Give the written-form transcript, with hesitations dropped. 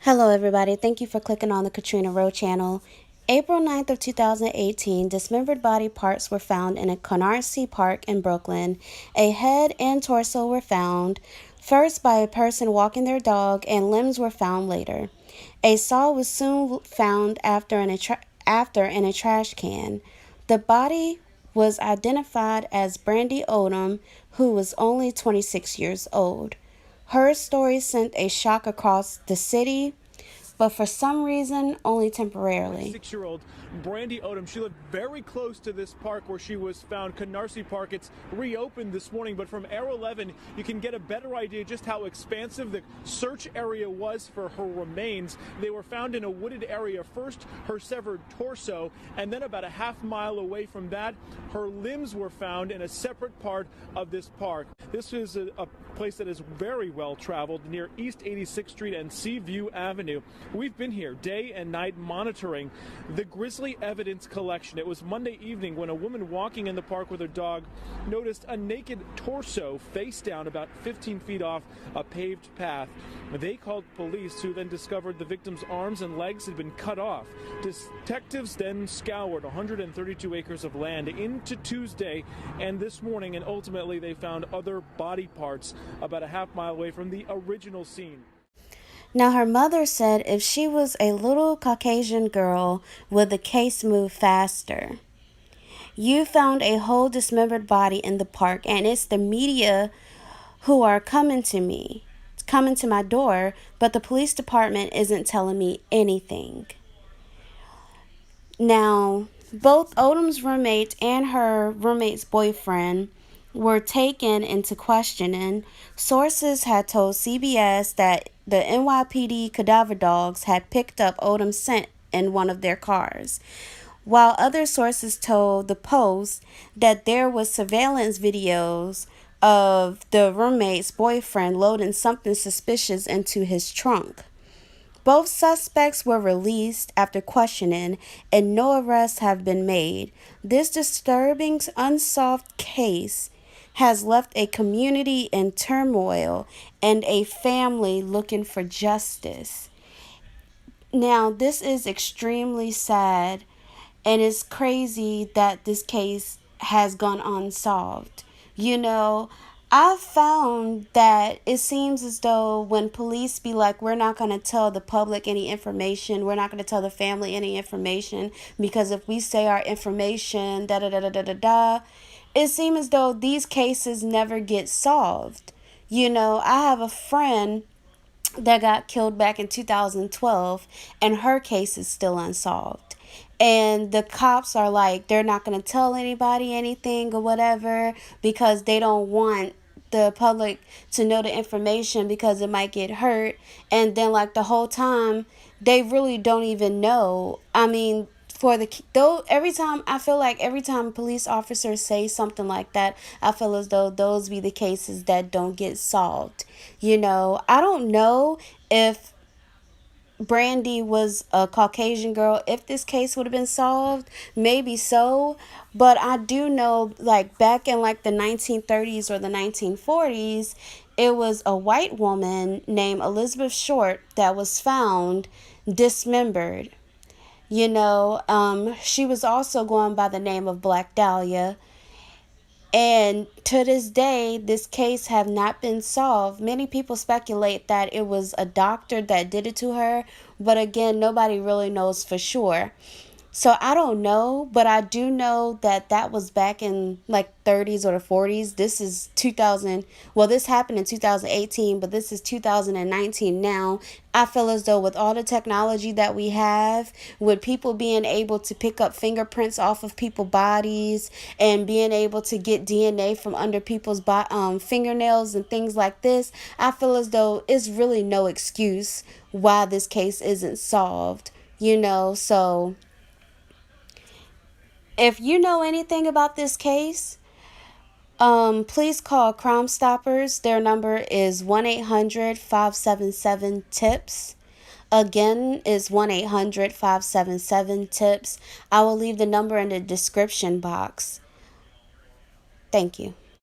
Hello everybody, thank you for clicking on the Katrina Rowe channel. April 9th of 2018, dismembered body parts were found in a Canarsie Park in Brooklyn. A head and torso were found, first by a person walking their dog, and limbs were found later. A saw was soon found after in a trash can. The body was identified as Brandy Odom, who was only 26 years old. Her story sent a shock across the city, but for some reason, only temporarily. 26-year-old Brandy Odom, she lived very close to this park where she was found, Canarsie Park. It's reopened this morning, but from Air 11, you can get a better idea just how expansive the search area was for her remains. They were found in a wooded area. First, her severed torso, and then about a half-mile away from that, her limbs were found in a separate part of this park. This is a place that is very well traveled near East 86th Street and Seaview Avenue. We've been here day and night monitoring the grisly evidence collection. It was Monday evening when a woman walking in the park with her dog noticed a naked torso face down about 15 feet off a paved path. They called police, who then discovered the victim's arms and legs had been cut off. Detectives then scoured 132 acres of land into Tuesday and this morning, and ultimately they found other body parts about a half-mile away from the original scene. Now, her mother said if she was a little Caucasian girl, would the case move faster? You found a whole dismembered body in the park, and it's the media who are coming to my door, but the police department isn't telling me anything. Now, both Odom's roommate and her roommate's boyfriend were taken into questioning. Sources had told CBS that the NYPD cadaver dogs had picked up Odom's scent in one of their cars, while other sources told the Post that there was surveillance videos of the roommate's boyfriend loading something suspicious into his trunk. Both suspects were released after questioning, and no arrests have been made. This disturbing, unsolved case has left a community in turmoil and a family looking for justice. Now, this is extremely sad, and it's crazy that this case has gone unsolved. I've found that it seems as though when police be like, we're not going to tell the public any information, we're not going to tell the family any information, because if we say our information, it seems as though these cases never get solved. I have a friend that got killed back in 2012, and her case is still unsolved. And the cops are like, they're not going to tell anybody anything or whatever, because they don't want the public to know the information because it might get hurt. And then like the whole time, they really don't even know. I mean, every time police officers say something like that, I feel as though those be the cases that don't get solved. I don't know if Brandy was a Caucasian girl, if this case would have been solved, maybe so. But I do know, like, back in like the 1930s or the 1940s, it was a white woman named Elizabeth Short that was found dismembered. She was also going by the name of Black Dahlia. And to this day, this case have not been solved. Many people speculate that it was a doctor that did it to her, but again, nobody really knows for sure. So I don't know, but I do know that that was back in like 30s or the 40s. This is 2000. Well, this happened in 2018, but this is 2019 now. I feel as though with all the technology that we have, with people being able to pick up fingerprints off of people's bodies and being able to get DNA from under people's fingernails and things like this, I feel as though it's really no excuse why this case isn't solved. So if you know anything about this case, please call Crime Stoppers. Their number is 1-800-577-TIPS. Again, is 1-800-577-TIPS. I will leave the number in the description box. Thank you.